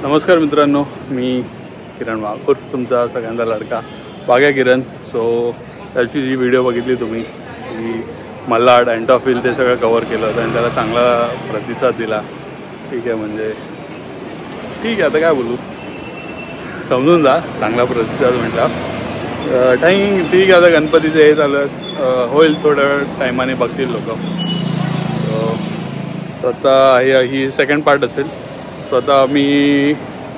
नमस्कार मित्रांनो, मी किरण वाघ उर्फ तुमचा सगळ्यांचा लाडका बाग्या किरण. सो त्याची जी व्हिडिओ बघितली तुम्ही की मल्हार अँटॉफिल ते सगळं कवर केलं होतं आणि त्याला चांगला प्रतिसाद दिला. ठीक आहे, म्हणजे ठीक आहे, आता काय बोलू, समजून जा. चांगला प्रतिसाद म्हटला ठीक आहे. आता गणपतीचं हे झालं, होईल थोड्या टायमाने बघतील लोक. सो आता ही सेकंड पार्ट असेल. स्वतः मी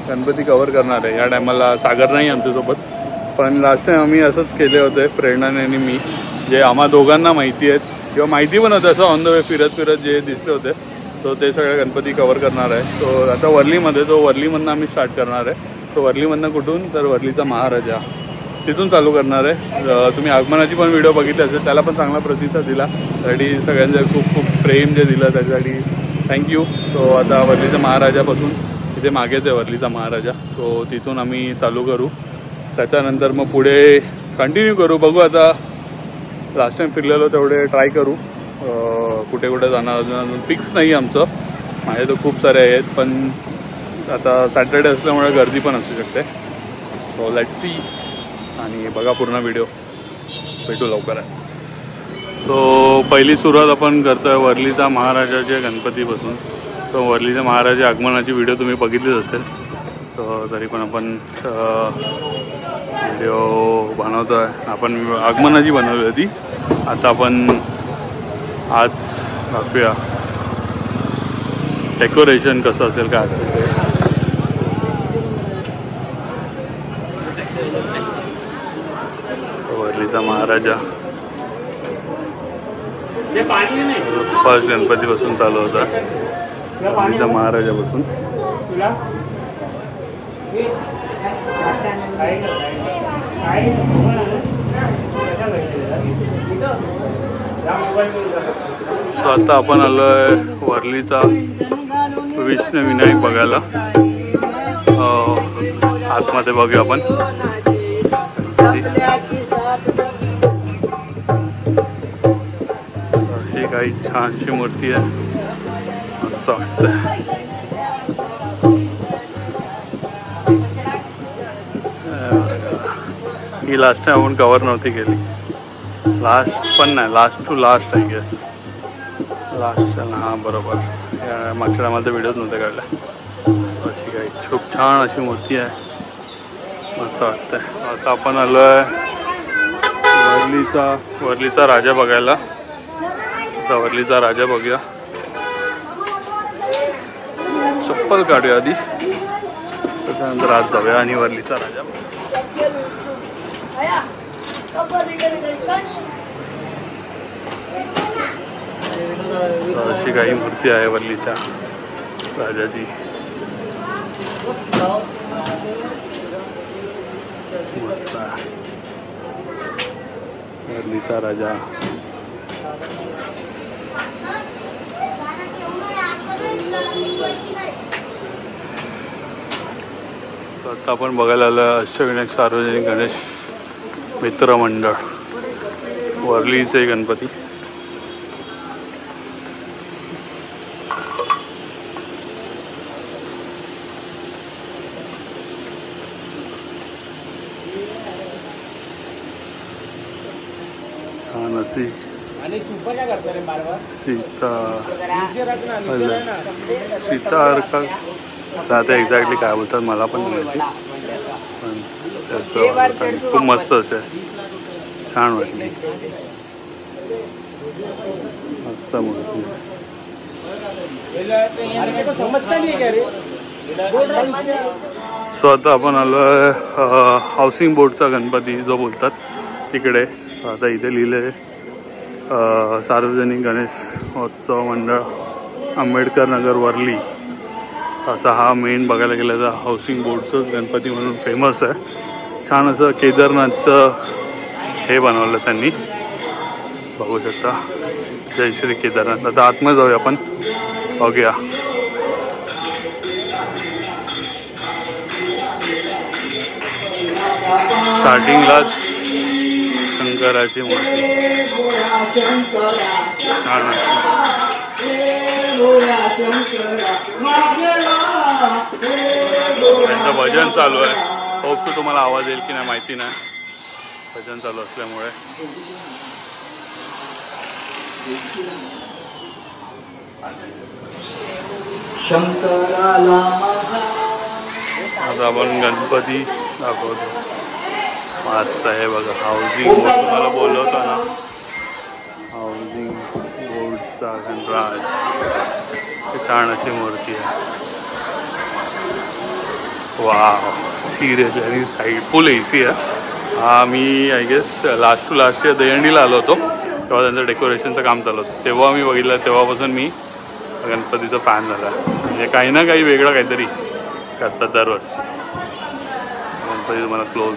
गणपती कवर करणार आहे. या टायमाला सागर नाही आमच्यासोबत, पण लास्ट टाइम आम्ही असंच केले होते प्रेरणाने आणि मी, जे आम्हा दोघांना माहिती आहेत किंवा माहिती पण होतं असं ऑन द वे फिरत जे दिसले होते. तो ते सगळे गणपती कवर करणार आहे. तो आता वर्लीमध्ये, तो वर्लीमधनं आम्ही स्टार्ट करणार आहे. तो वर्लीमधनं कुठून, तर वर्लीचा महाराजा तिथून चालू करणार आहे. तुम्ही आगमनाची पण व्हिडिओ बघितली असेल, त्याला पण चांगला प्रतिसाद दिला. त्यासाठी सगळ्यांचं खूप खूप प्रेम जे दिलं त्याच्यासाठी थँक्यू. सो आता वर्लीच्या महाराजापासून, तिथे मागेच आहे वर्लीचा महाराजा, सो तिथून आम्ही चालू करू. त्याच्यानंतर मग पुढे कंटिन्यू करू. बघू आता, लास्ट टाइम फिरलेलो तेवढे ट्राय करू. कुठे कुठे जाणार अजून फिक्स नाही आमचं. माझे तर खूप सारे आहेत, पण आता सॅटर्डे असल्यामुळे गर्दी पण असू शकते. So let's see. आणि बघा पूर्ण व्हिडिओ, भेटू लवकरच. सो पहिली सुरुवात आपण करतोय वर्लीचा महाराजाच्या गणपतीपासून. तो वर्लीच्या महाराजा आगमनाची व्हिडिओ तुम्ही बघितलीच असेल. सो तरी पण आपण व्हिडिओ बनवतोय. आपण आगमनाची बनवली होती, आता आपण आज दाखवूया डेकोरेशन कसं असेल, काय असेल ते. वर्लीचा महाराजा फर्स्ट गणपतीपासून चालू होता. वर्लीचा महाराजापासून आता आपण आलोय वर्लीचा विष्णू विनायक बघायला. आतमध्ये बघूया आपण. अशी काही छानशी मूर्ती आहे, असं वाटतं. ही लास्ट टाइम आपण कवर नव्हती केली. लास्ट पण नाही, last to last I guess. Last, हां बरोबर. मागच्या टायमाला तर व्हिडिओच नव्हते काढला. अशी काही खूप छान अशी मूर्ती आहे, असं वाटतंय. आता आपण आलो आहे वर्लीचा राजा बघायला. आता वर्लीचा राजा बघूया. चप्पल काढूया आधी, त्याच्यानंतर आत जाऊया आणि वर्लीचा राजा. अशी काही मूर्ती आहे वर्लीच्या राजाची. वर्लीचा राजा. आता आपण बघायला आलं अष्टविनायक सार्वजनिक गणेश मित्र मंडळ, वर्लीचे गणपती. छान अशी सीता का आता एक्झॅक्टली काय बोलतात मला पण माहिती, पण त्याचं खूप मस्त असे, छान वाटली, मस्त मूर्ती. सो आता आपण आलो हाऊसिंग बोर्डचा गणपती जो बोलतात तिकडे. आता इथे लिहिले सार्वजनिक गणेश उत्सव मंडळ आंबेडकर नगर वर्ली. असा हा मेन बघायला गेलं तर हाऊसिंग बोर्डचंच गणपती म्हणून फेमस आहे. छान असं केदारनाथचं हे बनवलं त्यांनी, बघू शकता. जय श्री केदारनाथ. आता आतमध्ये जाऊया आपण, बघूया. स्टार्टिंगलाच शंकराची मूर्ती छान आहे. त्यांचं भजन चालू आहे. होप टू तुम्हाला आवाज येईल की नाही माहिती नाही, भजन चालू असल्यामुळे. आता आपण गणपती दाखवतो. मस्त आहे बघा. हाऊसिंग बोर्ड तुम्हाला बोललो होता ना, हाऊसिंग बोर्डचा गणराज. छान अशी मूर्ती आहे. वा सिरियस आणि साईड फुल एसी आहे. हा मी I guess last to last year दहीहंडीला आलो होतो, तेव्हा त्यांचं डेकोरेशनचं काम चालू होतं. तेव्हा मी बघितलं, तेव्हापासून मी गणपतीचा फॅन झाला. म्हणजे काही ना काही वेगळं काहीतरी करतात दरवर्षी. गणपती तुम्हाला क्लोज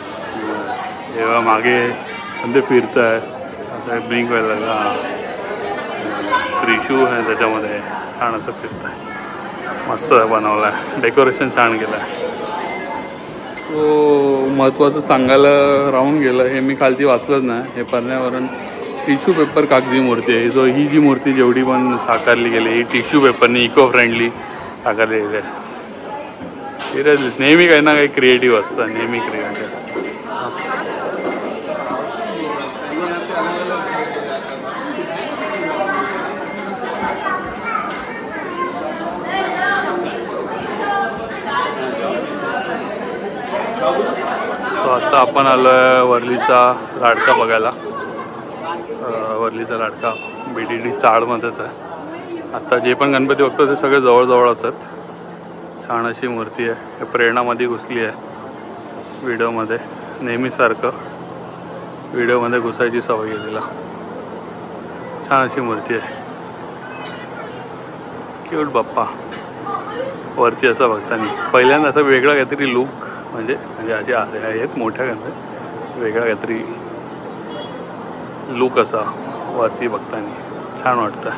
जेव्हा मागे म्हणजे फिरत आहे असं ब्लिंक व्हायला लागला. त्रिशूळ आहे त्याच्यामध्ये, छान असं फिरत आहे. मस्त बनवला आहे, डेकोरेशन छान केलं आहे. तो महत्त्वाचं सांगायला राहून गेलं, हे मी खालती वाचलंच नाही. हे पर्यावरण टिश्यू पेपर कागदी मूर्ती आहे. जो ही जी मूर्ती जेवढी पण साकारली गेली ही टिश्यू पेपरनी इको फ्रेंडली साकारली गेली आहे. सिरियसली नेहमी काही ना काही क्रिएटिव्ह असतं, नेहमी क्रिएटिव्ह असतं. आता आपण आलोय वर्लीचा लाडका बघायला. वर्लीचा लाडका BDD चाळमध्येच आहे. आता जे पण गणपती बघतो ते सगळे जवळजवळच आहेत. छान अशी मूर्ती आहे. हे प्रेरणामध्ये घुसली आहे व्हिडिओमध्ये. नेहमीसारखं व्हिडिओमध्ये घुसायची सवय आहे तिला. छान अशी मूर्ती आहे. क्यूट बाप्पा वरती असं बघताना पहिल्यांदा असं वेगळं काहीतरी लुक, म्हणजे असे आहेत मोठ्या गणपती, वेगळा काहीतरी लुक असा वरती बघताना छान वाटतं.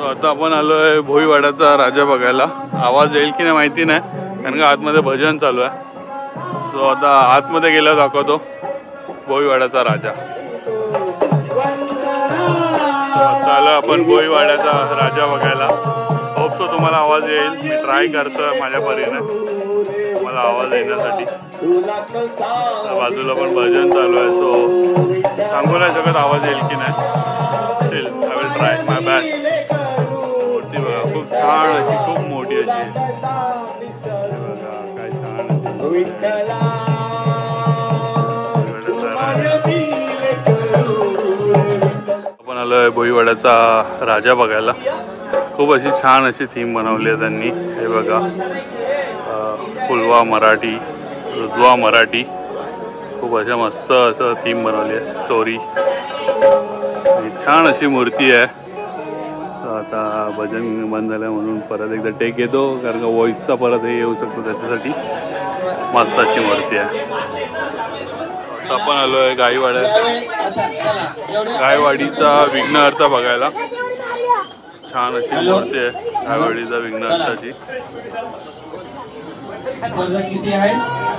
आता आपण आलोय भोईवाड्याचा राजा बघायला. आवाज येईल की नाही माहिती नाही, कारण का आतमध्ये भजन चालू आहे. सो आता आतमध्ये गेल्यावर दाखवतो भोईवाड्याचा राजा. चालू आपण भोईवाड्याचा राजा बघायला. होप तो तुम्हाला आवाज येईल. मी ट्राय करतोय माझ्या परीने मला आवाज येण्यासाठी. बाजूला पण भजन चालू आहे, सो सांगू नाही शकत आवाज येईल की नाही. Still I will try my best. मूर्ती बघा खूप छान अशी, खूप मोठी अशी बघा, काय छान आपण आलोय भोईवाड्याचा राजा बघायला. खूप अशी छान अशी थीम बनवली आहे त्यांनी. हे बघा, फुलवा मराठी, रुजवा मराठी, खूप अशा मस्त असं थीम बनवली आहे. स्टोरी छान अशी मूर्ती आहे. आता भजन बंद झालं म्हणून परत एकदा टेक येतो, कारण का व्हॉइसचा परत हे येऊ शकतो, त्याच्यासाठी मस्त अशी मूर्ती आहे. आता आपण आलोय गायवाडीचा विघ्नहर्ता बघायला. छान अशी मूर्ती आहे गायवाडीचा विघ्नहर्ताची.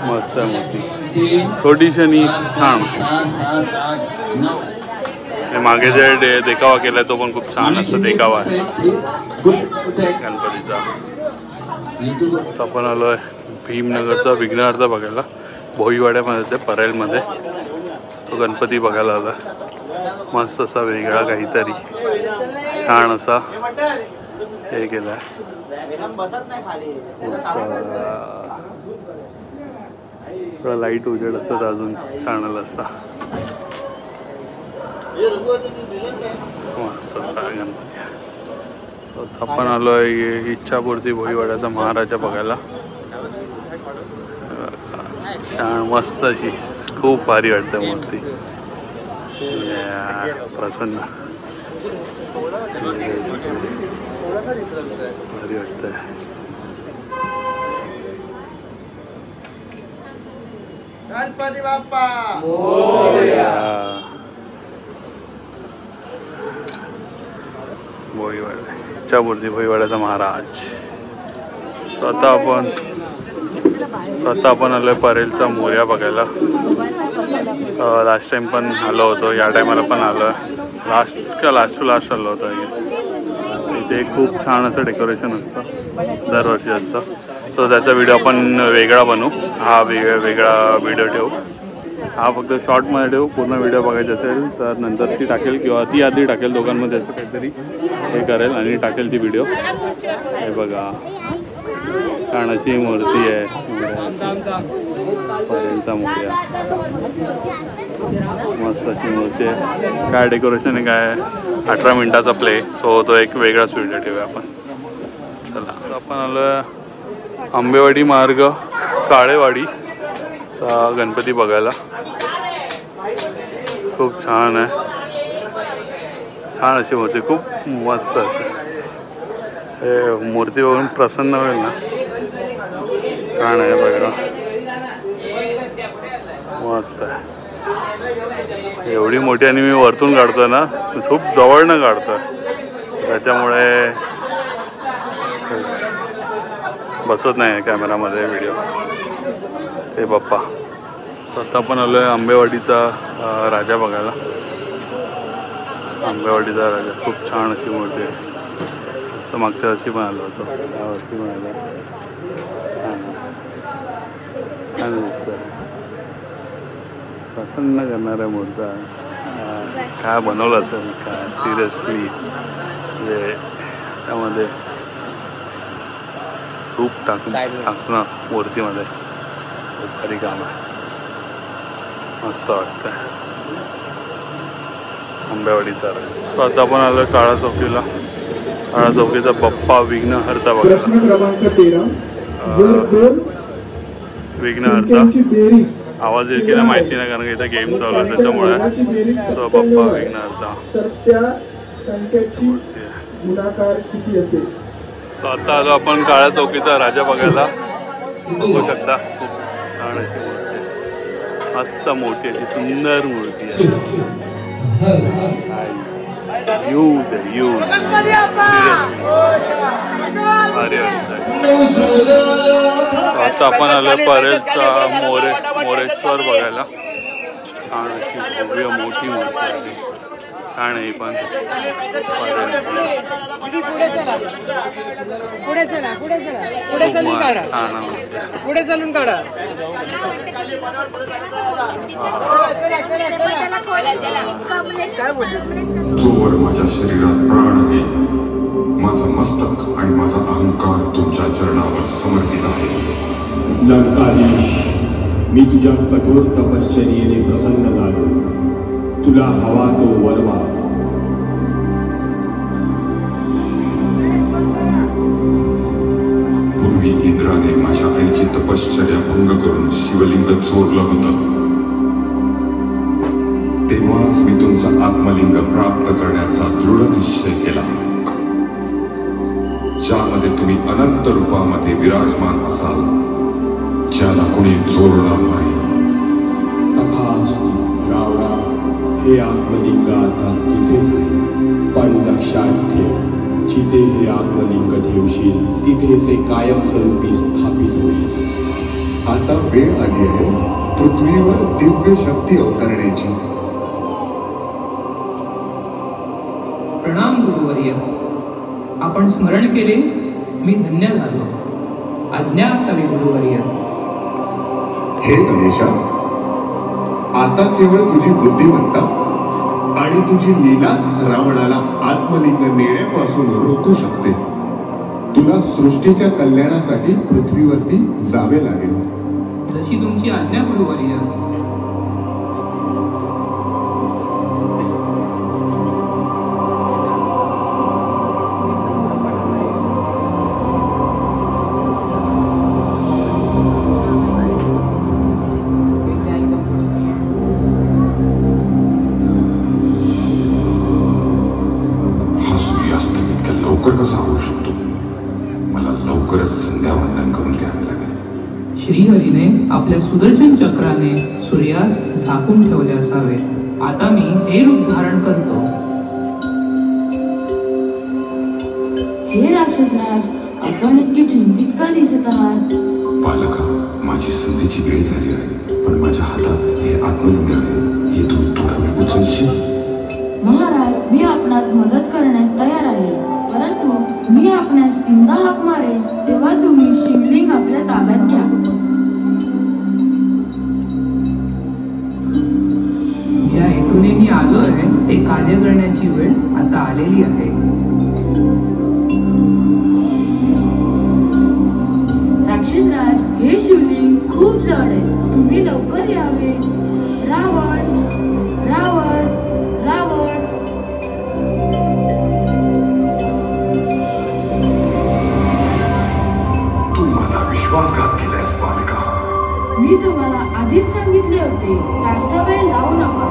मस्त मूर्ती, छोटीशी आणि छान. मागे जे देखावा केलाय तो पण खूप छान असा देखावा आहे गणपतीचा. आपण आलोय भीमनगरचा विघ्नहर्ता बघायला. भोईवाड्यामध्ये परेलमध्ये तो गणपती बघायला आला. मस्त असा वेगळा काहीतरी छान असा हे केलाय. थोडा लाईट उजेड असत अजून छान आला असता. मस्त गणपती. आपण आलोय इच्छापूर्ती भोईवाड्याचा महाराजा बघायला. छान मस्त अशी, खूप भारी वाटते मूर्ती. प्रसन्न भारी वाटतंय. गणपती बाप्पा भोईवाडा, इच्छापूर्ती भोईवाड्याचा महाराज. स्वतः आपण आलोय परेलचा मोर्या बघायला. लास्ट टाइम पण आलो होतो, या टायमाला पण आलोय. लास्ट टू लास्ट आलो होतो. इथे खूप छान असं डेकोरेशन असतं. दरवर्षी असतं. तो त्याचा व्हिडिओ आपण वेगळा बनवू. हा वेगळा व्हिडिओ ठेवू. हा फक्त शॉर्टमध्ये ठेवू. पूर्ण व्हिडिओ बघायचा असेल तर नंतर ती टाकेल किंवा ती आधी टाकेल. दोघांमध्ये असं काहीतरी हे करेल आणि टाकेल ती व्हिडिओ. हे बघा कानाची मूर्ती आहे. पर्यंतचा मोठ्या मस्त अशी मूर्ती आहे. काय डेकोरेशन आहे काय 18 मिनिटाचा प्ले. सो तो एक वेगळाच व्हिडिओ ठेवूया आपण. चला आपण आलो आंबेवाडी मार्ग काळेवाडीचा गणपती बघायला. खूप छान आहे. छान अशी मूर्ती खूप मस्त आहे. हे मूर्ती बघून प्रसन्न होईल ना. छान आहे बघा मस्त आहे. एवढी मोठी आणि मी वरतून काढतोय ना खूप जवळनं काढतोय त्याच्यामुळे बसत नाही कॅमेरामध्ये व्हिडिओ. हे बाप्पा. तर आता आपण आलोय आंबेवाडीचा राजा बघायला. आंबेवाडीचा राजा खूप छान अशी मूर्ती आहे. असं मागच्या वर्षी पण आलो होतो. यावर्षी पण आलो. छान दिसतं. प्रसन्न करणाऱ्या मूर्त्या काय बनवलं असेल काय सिरियसली. म्हणजे त्यामध्ये रूप टाकणं मूर्तीमध्ये खूप भारी काम आहे. मस्त वाटतंय आंबेवाडीचा. तो आता आपण आलो काळा चौकीला. काळा चौकीचा बाप्पा विघ्नहर्ता बघा. विघ्नहर्ता आवाज येईल की नाही माहिती नाही कारण की इथे गेम चालू आहे त्याच्यामुळे. तो बाप्पा विघ्नहर्ता. तो आता आलो आपण काळ्या चौकीचा राजा बघायला. बघू शकता खूप छान अशी मूर्ती आहे. मस्त मोठी अशी सुंदर मूर्ती आहे. आता आपण आलो परेलचा मोरेश्वर बघायला. छान अशी भव्य मोठी मूर्ती आहे. छान आहे पण पुढे चालून काढा. जोवर माझ्या शरीरात प्राण आहे माझं मस्तक आणि माझा अहंकार तुमच्या चरणावर समर्पित आहे. लंकाधीश, मी तुझ्या कठोर तपश्चर्येने प्रसन्न झालो. तुला हवा तो वर माग. पूर्वी इंद्राने माझ्या आईची तपश्चर्या भंग करून शिवलिंग चोरलं होतं. तेव्हाच मी तुमचा आत्मलिंग प्राप्त करण्याचा दृढ निश्चय केला ज्यामध्ये तुम्ही अनंत रूपामध्ये विराजमान असाल ज्याला कोणी चोरणार नाही. तथास्तु रावणा, हे आत्मलिंग आता तुझेच आहे. पण लक्षात ठेव जिथे हे आत्मलिंग ठेवशील तिथे ते कायमस्वरूपी स्थापित होईल. आता वेळ आली आहे पृथ्वीवर दिव्य शक्ती अवतरण्याची. प्रणाम गुरुवर्य. आपण स्मरण केले मी धन्य झालो. आज्ञा असावी गुरुवर्य. हे गणेशा, आता केवळ तुझी बुद्धिमत्ता आणि तुझी लीलाच रावणाला आत्मलिंग नेण्यापासून रोखू शकते. तुला सृष्टीच्या कल्याणासाठी पृथ्वीवरती जावे लागेल. जशी तुमची आज्ञा गुरुवर्य. कसा होऊ शकतो? मला लवकरच संध्यावंदन करून घ्यावे लागेल. श्रीहरीने आपल्या सुदर्शन चक्राने सूर्यास झाकून ठेवले असावे. आता मी हे रूप धारण करतो. हे राक्षसराज, आपण इतके चिंतित का दिसत आहात? बालका, माझी संधीची वेळ झाली आहे पण माझ्या हातात हे आत्मलिंग आहे. हे तू थोडा वेळ उचलशील? महाराज, मी आपणास मदत करण्यास तयार आहे. परंतु मी आपणास 3दा हाक मारेन तेव्हा तुम्ही शिवलिंग आपल्या ताब्यात घ्या. ज्या हेतूने मी आलो आहे ते कार्य करण्याची वेळ आता आलेली आहे. राक्षसराज, हे शिवलिंग खूप जड आहे. तुम्ही लवकर यावे. रावण, रावण, रावण. तू माझा विश्वासघात केलास बालिका. मी तुम्हाला आधीच सांगितले होते, जास्त वेळ लावू नका.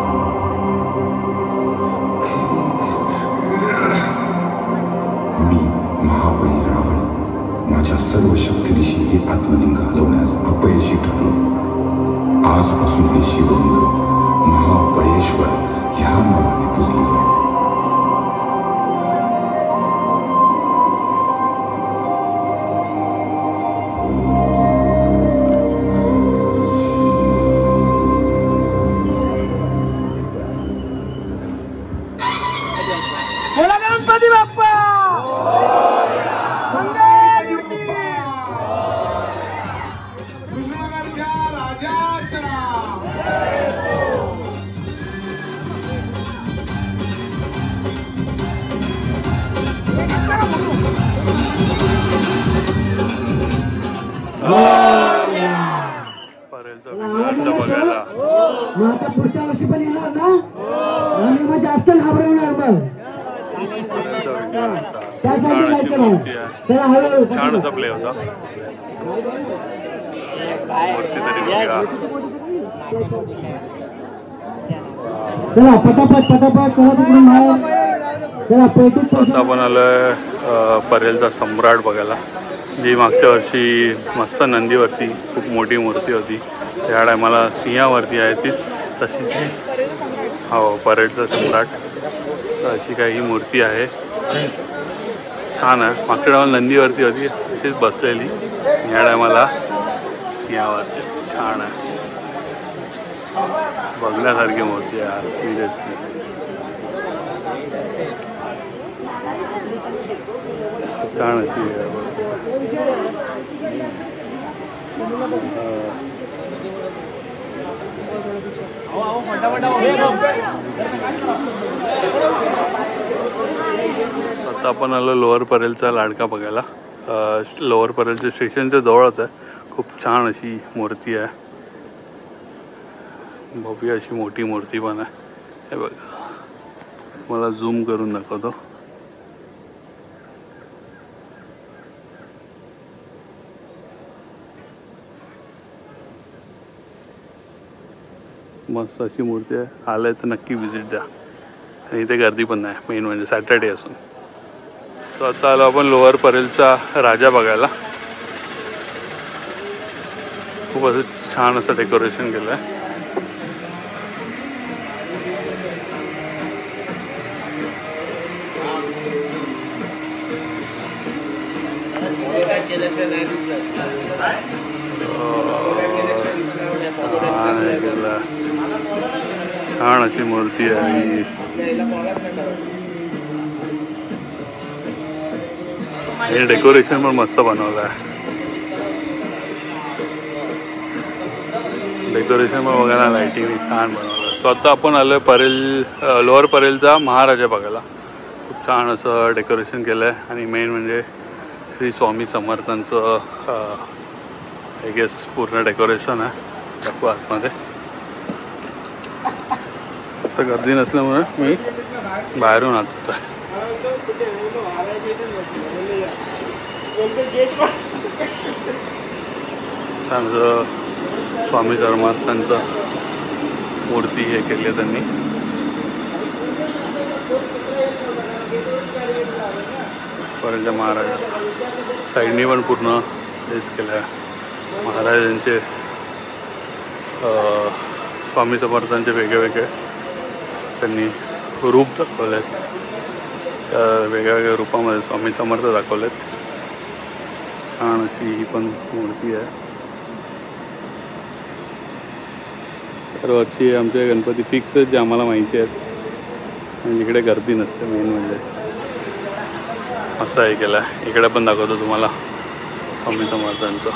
मी महाबली रावण माझ्या सर्व शक्तीनिशी हे आत्मलिंग हलवण्यास अपयशी ठरलो. आजपासून हे शिवलिंग महाबळेश्वर ह्या नावाने पुजले जाईल. बोला गणपती बाप्पा. कृष्णनगरच्या राजाचा परेलचा विश्वास बघायला. मग आता पुढच्या वर्षी पण येणार ना. आणि मग जास्त घाबरवणार मग. त्यासाठी जायचं मग. चला हळूहळू छान असा प्ले होता. मूर्ती तरी बघूया. चला पटापट पटापट चला तिकडून बाहेर. चला पेटीत आता आपण आलोय परेलचा सम्राट बघायला, जी मागच्या वर्षी मस्त नंदीवरती खूप मोठी मूर्ती होती. या टायमाला सिंहावरती आहे तीच तशीच. हो, परेलचा सम्राट. तर अशी काही मूर्ती आहे. छान आहे. मागच्या टायमाला नंदीवरती होती तशीच बसलेली. या टायमाला सिंहावरती. छान आहे, बघण्यासारखी मूर्ती आहे सिरियसली. छान अशी आता आपण आलो लोअर परेलचा लाडका बघायला. लोअर परेलच्या स्टेशनच्या जवळच आहे. खूप छान अशी मूर्ती आहे. भव्य अशी मोठी मूर्ती पण आहे. हे बघा, मला झूम करून दाखवतो. मस्त अशी मूर्ती आहे. आलं तर नक्की विजिट द्या. आणि इथे गर्दी पण नाही, मेन म्हणजे सॅटर्डे असून. तर आता आलो आपण लोअर परेलचा राजा बघायला. खूप असं छान असं डेकोरेशन केलं आहे. छान अशी मूर्ती आहे. हे डेकोरेशन पण मस्त बनवलं आहे. डेकोरेशन पण बघायला लाईटिंग छान बनवलं. सो आता आपण आलोय परेल लोअर परेलचा महाराजा बघायला. खूप छान असं डेकोरेशन केलं आहे. आणि मेन म्हणजे श्री स्वामी समर्थांचं आय गेस पूर्ण डेकोरेशन आहे. दाखवू आतमध्ये. आता गर्दी नसल्यामुळे मी बाहेरून आत होतो आहे. त्यांचं स्वामी समर्थांचं मूर्ती हे केली आहे त्यांनी. परेलच्या महाराजा साईडनी पण पूर्ण हेच केलं आहे. महाराजांचे स्वामी समर्थांचे वेगळे वेगळे त्यांनी रूप दाखवले आहेत. त्या वेगळ्या वेगळ्या रूपामध्ये स्वामी समर्थ दाखवलेत. छान अशी ही पण मूर्ती आहे. दरवर्षी आमचे गणपती फिक्स आहेत जे आम्हाला माहिती आहेत आणि इकडे गर्दी नसते. मेन म्हणजे असं हे केलं आहे. इकडे पण दाखवतो तुम्हाला स्वामी समर्थांचं.